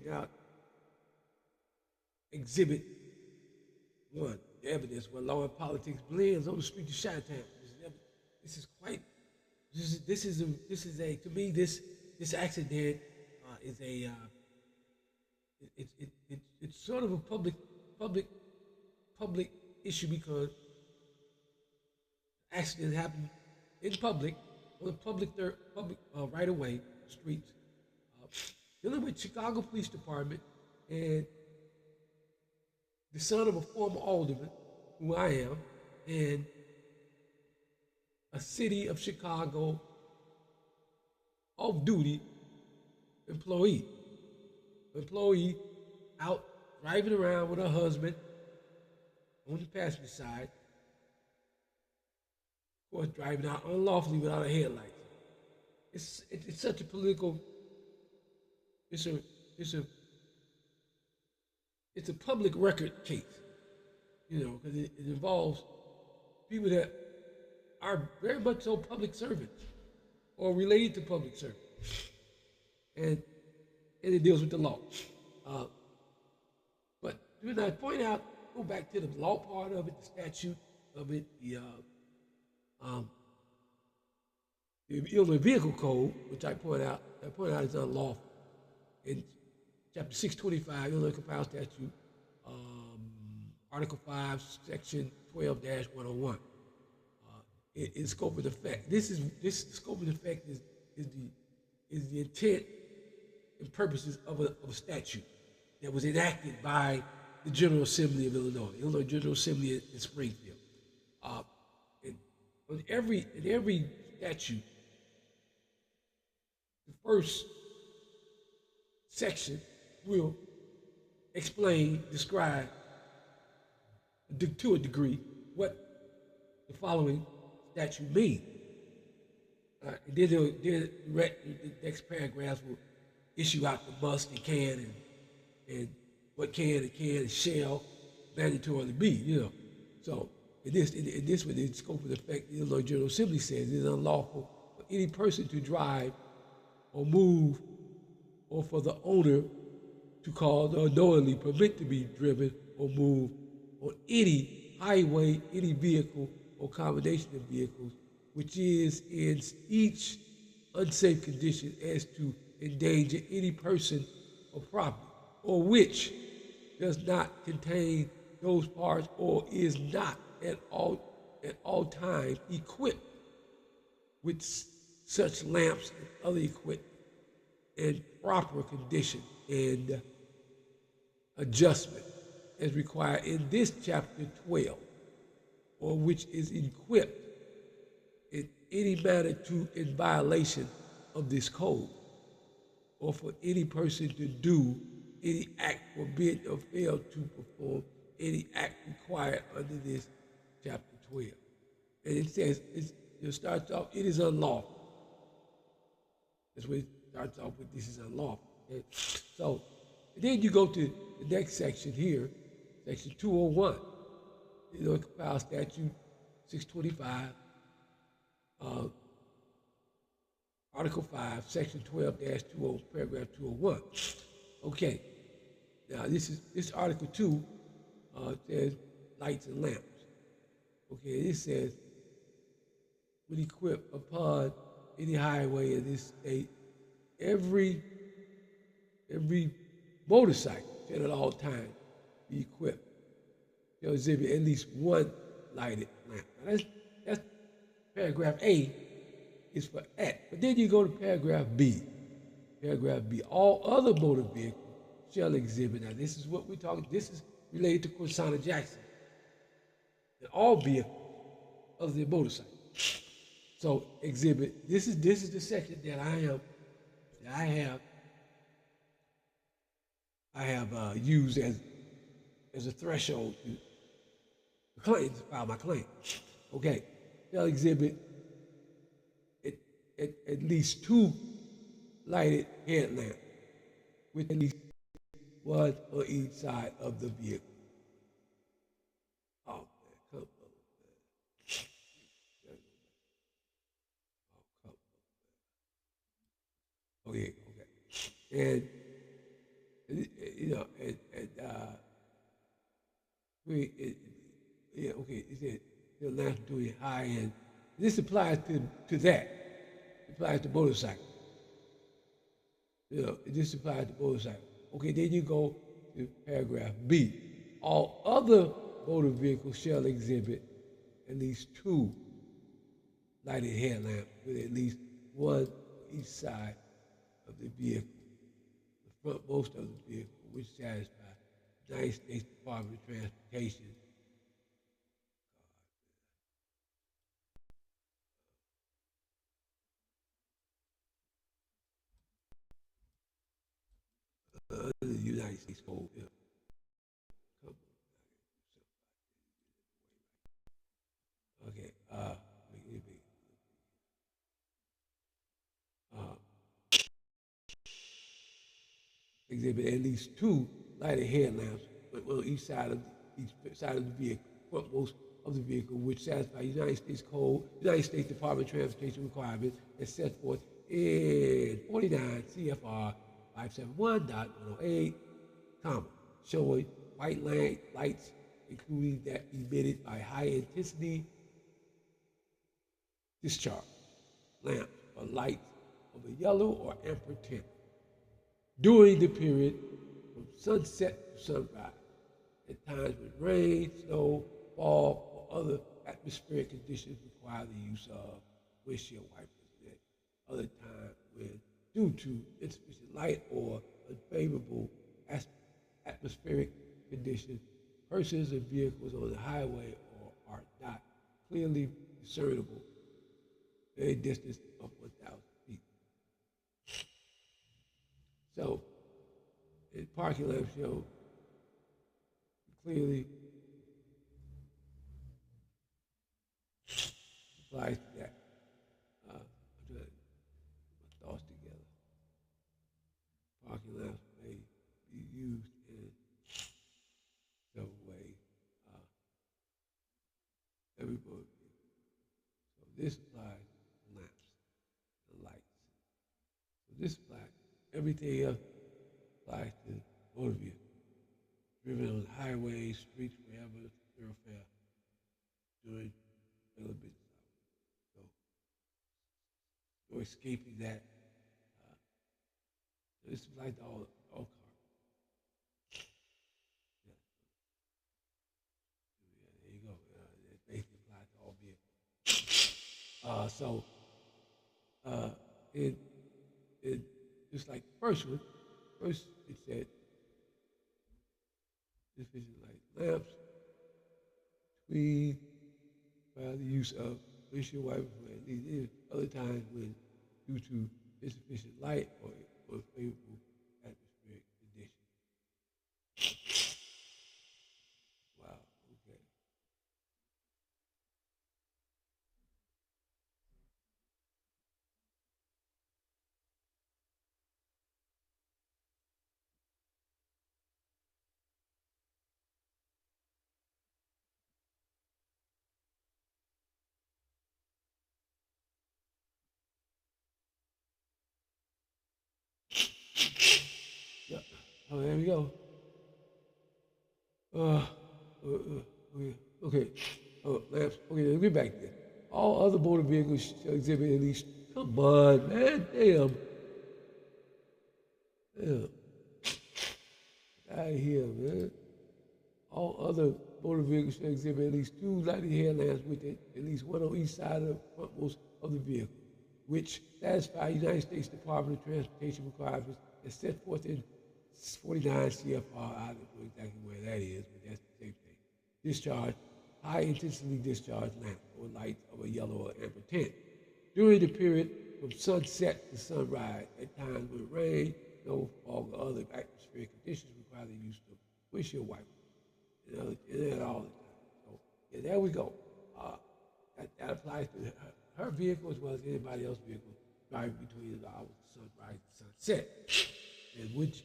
out Exhibit 1, the evidence where law and politics blends on the street of Chi-Town. This is quite. This is a to me this accident is a it's sort of a public issue because accident happened in public on the public right of way streets, dealing with Chicago Police Department and the son of a former alderman, who I am, and a city of Chicago off-duty employee out driving around with her husband on the passenger side, of course driving out unlawfully without a headlight. It's such a political. It's a public record case, because it involves people that are very much so public servants or related to public servants, and it deals with the law. But when I point out, go back to the law part of it, the statute of it, the Illinois Vehicle Code, which I point out is unlawful. In Chapter 625, Illinois Compiled Statute, Article 5, Section 12-101. In scope of effect. This scope of effect is the intent and purposes of a statute that was enacted by the General Assembly of Illinois, the Illinois General Assembly in Springfield. In every statute, the first section will explain, describe, to a degree, what the following statute mean. And then the next paragraphs will issue out the must and can and what can and shall mandatorily be, So in this one, the scope of effect, the Illinois General Assembly says it is unlawful for any person to drive or move or for the owner to cause or knowingly permit to be driven or move on any highway, any vehicle or combination of vehicles, which is in each unsafe condition as to endanger any person or property, or which does not contain those parts or is not at all times equipped with such lamps and other equipment in proper condition and adjustment as required in this chapter 12, or which is equipped in any manner to in violation of this code, or for any person to do any act forbidden or fail to perform any act required under this chapter 12. And it says, it starts off, it is unlawful. That's what it starts off with, this is unlawful. Okay? So, and then you go to the next section here, section 201, Illinois Compiled Statute 625, Article 5, Section 12-20, Paragraph 201. Okay, now this Article 2 says lights and lamps. Okay, it says, when equipped upon any highway in this state, every motorcycle should at all times be equipped to exhibit at least one lighted lamp. Now that's paragraph A is for that. But then you go to paragraph B. Paragraph B, all other motor vehicles shall exhibit. Now this is what we're talking, this is related to Quinshana Jackson. And all vehicles other than motorcycles. So exhibit, this is the section that I have used as a threshold to claim, to file my claim. Okay, they'll exhibit at least two lighted headlamps with at least one on each side of the vehicle. Oh man, come on, man. Oh, come on, man. Oh yeah, okay. And you know, we, yeah, okay, it said the lamps doing high end. This applies to that. It applies to motorcycle. You know, this applies to motorcycle. Okay, then you go to paragraph B. All other motor vehicles shall exhibit at least 2 lighted headlamps with at least 1 on each side of the vehicle. The frontmost of the vehicle, which satisfies the United States Department of Transportation. The United States Code. Yeah. Okay. Exhibit at least 2 lighted headlamps on each side of the vehicle, frontmost of the vehicle, which satisfy United States Code, United States Department of Transportation requirements as set forth in 49 CFR 571.108, showing white lights, including that emitted by high intensity discharge lamps or lights of a yellow or amber tint during the period from sunset to sunrise, at times when rain, snow, fog, or other atmospheric conditions require the use of windshield wipers, and at other times when, due to insufficient light or unfavorable atmospheric conditions, persons and vehicles on the highway are not clearly discernible at a distance of 1,000 feet. So, in parking lamp show, clearly applies to that. I'm trying to put my thoughts together. Parking lamps may be used in several ways. Everybody. So this applies to lamps, the lights. So this applies. Everything else applies to motor vehicles. Driven on highways, streets, wherever, thoroughfare, during regular business hours. So escaping that, this applies to all cars. Yeah. There you go. It basically applies to all vehicles. It just like the first one. First, it said sufficient light lamps, tweed, by the use of windshield wipers for at least other times when due to insufficient light or unfavorable atmospheric conditions. Wow. Okay. Yeah. Oh, there we go. Okay. Oh, lamps. Okay, let's get back there. All other motor vehicles shall exhibit at least. Come on, man. Damn. Damn. Out of here, man. All other motor vehicles shall exhibit at least 2 lighted headlamps with at least 1 on each side of the frontmost of the vehicle, which satisfy United States Department of Transportation requirements as set forth in 49 CFR. I don't know exactly where that is, but that's the same thing. Discharge, high intensity discharge lamps or lights of a yellow or amber tint during the period from sunset to sunrise, at times when rain, snow, fog, or other atmospheric conditions require the use of windshield wipers. And all the time. So, yeah, there we go. That applies to her vehicle as well as anybody else's vehicle driving between the hours of sunrise and sunset, and which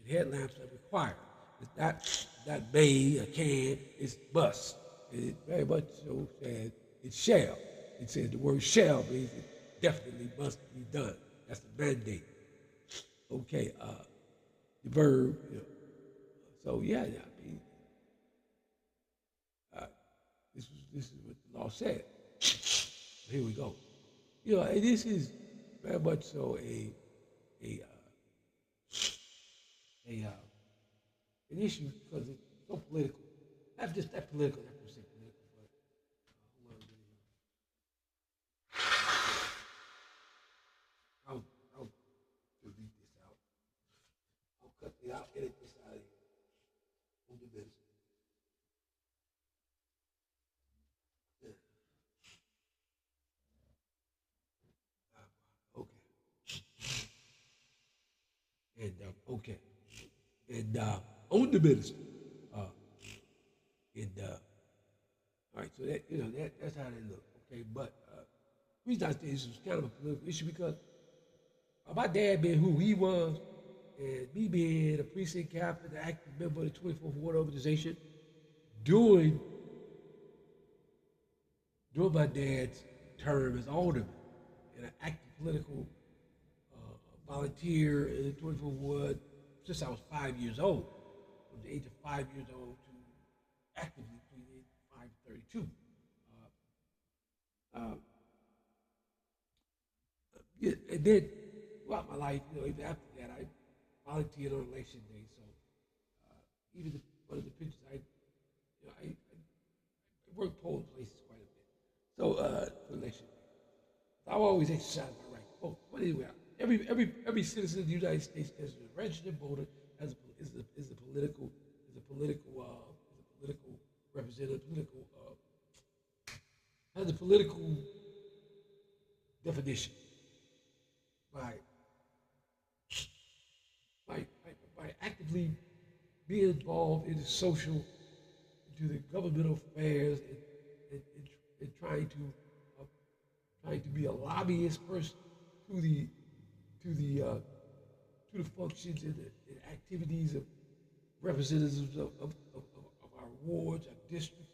headlamps are required. It's not may or can, it's must. And it very much so says it shall. It says the word shall means it definitely must be done. That's the mandate. Okay, the verb, So yeah, I mean, uh, this is what the law said. Here we go. And this is very much so a a an issue because it's so political. Not just that political, not per se political, but hold on a minute. I'll, I'll delete this out. I'll cut it out, edit this out of here. Hold the business. Okay. Okay. And on the minister. Uh, and all right, so that's how they look. Okay, but the reason I say this was kind of a political issue because my dad being who he was, and me being a precinct captain, an active member of the 24th Ward organization, during my dad's term as alderman, and an active political volunteer in the 24th Ward since I was 5 years old, from the age of 5 years old to actively between the age of 5 and 32. Uh, yeah, and then throughout my life, even after that, I volunteered on election day. So even one of the pictures, I worked polling places quite a bit. So for election day, I've always exercised my right to vote. But anyway, every citizen of the United States is a registered voter, is a political representative, has a political definition by by, by actively being involved in the social, into the governmental affairs, and trying to be a lobbyist person to the to the uh, to the functions and the activities of representatives of our wards, our districts,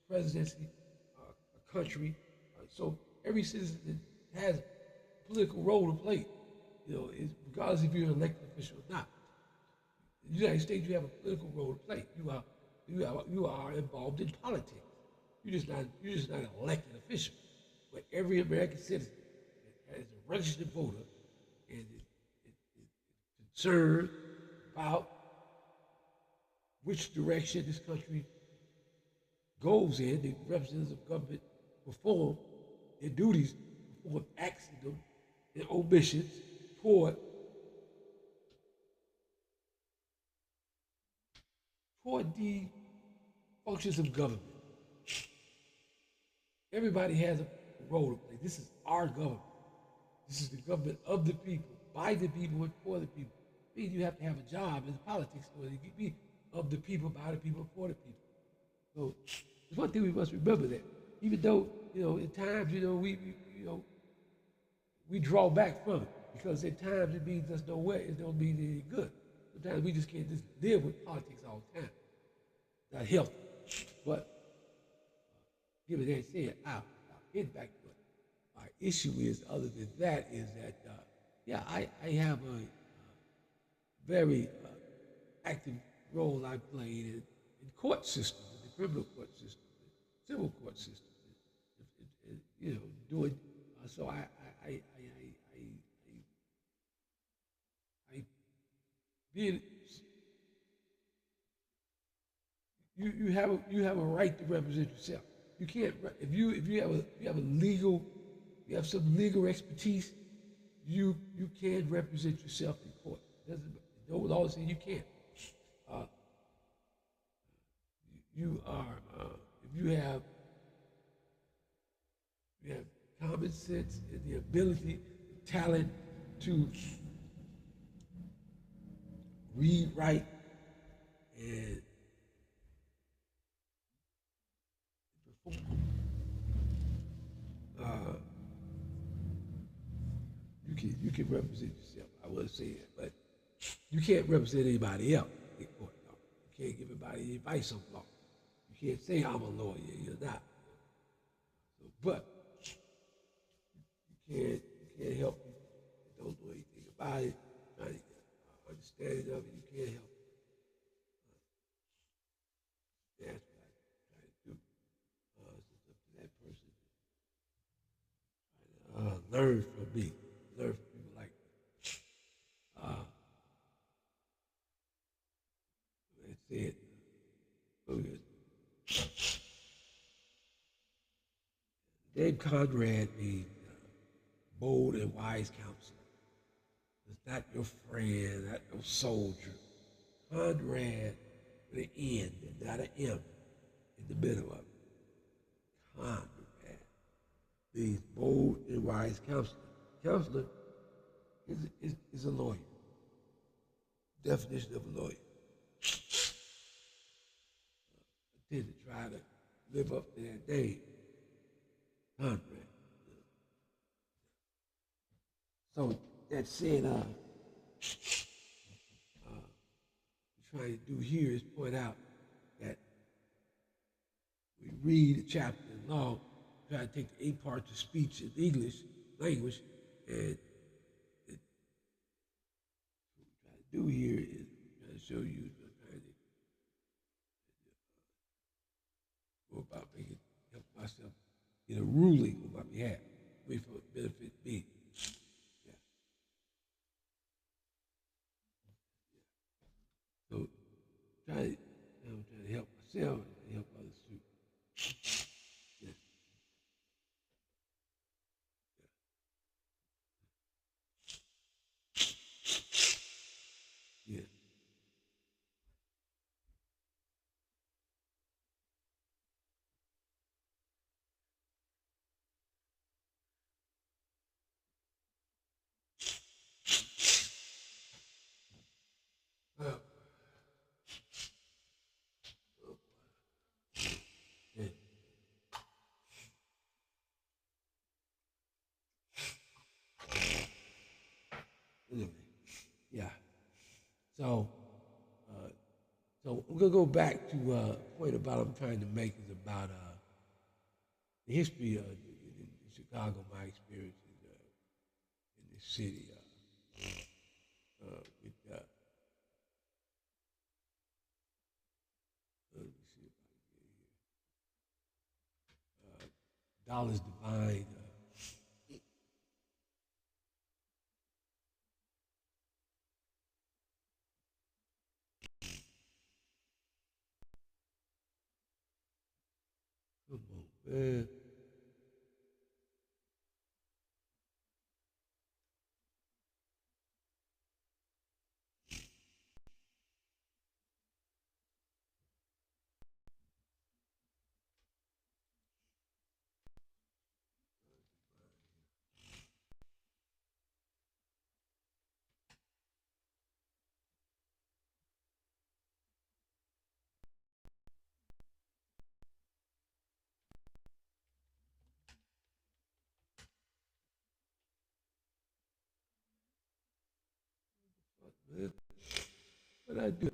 our presidency, our country. So every citizen has a political role to play, regardless if you're an elected official or not. In the United States, you have a political role to play. You are involved in politics. You're just not an elected official. But every American citizen as a registered voter is concerned about which direction this country goes in. The representatives of government perform their duties, perform acts and omissions toward the functions of government. Everybody has a role to play. This is our government. This is the government of the people, by the people, and for the people. It means you have to have a job in politics in order to be of the people, by the people, and for the people. So there's one thing we must remember that even though at times we draw back from it because at times it means us nowhere. It don't mean any good. Sometimes we just can't just live with politics all the time. Not healthy. But given that said, I'll get back to it. My issue is, other than that, is that I have a very active role I played in court systems, in the criminal court system, the civil court system, doing so. I being you have a right to represent yourself. You can't if you have some legal expertise. You can represent yourself in court. No law says you can't. Uh, you are if you have common sense and the ability, the talent to read, write, and perform. You can represent yourself. I would say that, but you can't represent anybody else in court. No. You can't give anybody advice on law. You can't say I'm a lawyer. You're not. So, but you can't help people that don't know anything about it. Trying to get understanding of it. You can't help. learn from me, learn from people like me. That's it. Oh, yes. Dave Conrad means bold and wise counselor. It's not your friend, not your soldier. Conrad with an N and not an M in the middle of it. Conrad means bold and wise counselor. Counselor is a lawyer. Definition of a lawyer. I tend to try to live up to that name. Conrad. So that said, what we're trying to do here is point out that we read a chapter in law, try to take the A parts of speech in English language, and what we're trying to do here is try to show you, trying to go about making help myself get a ruling on my behalf, way for it benefit me. Yeah. So I'm trying to help myself and help others too. Yes. Yes. Well, yeah. Anyway, yeah. So, uh, so I'm gonna go back to a point about I'm trying to make is about the history of in Chicago, my experiences in the city with let me see if I can get here. Dollars Divine. Come on, man. Man. What I do?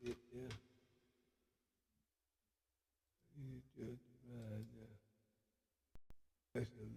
it there. You just divide there. That's a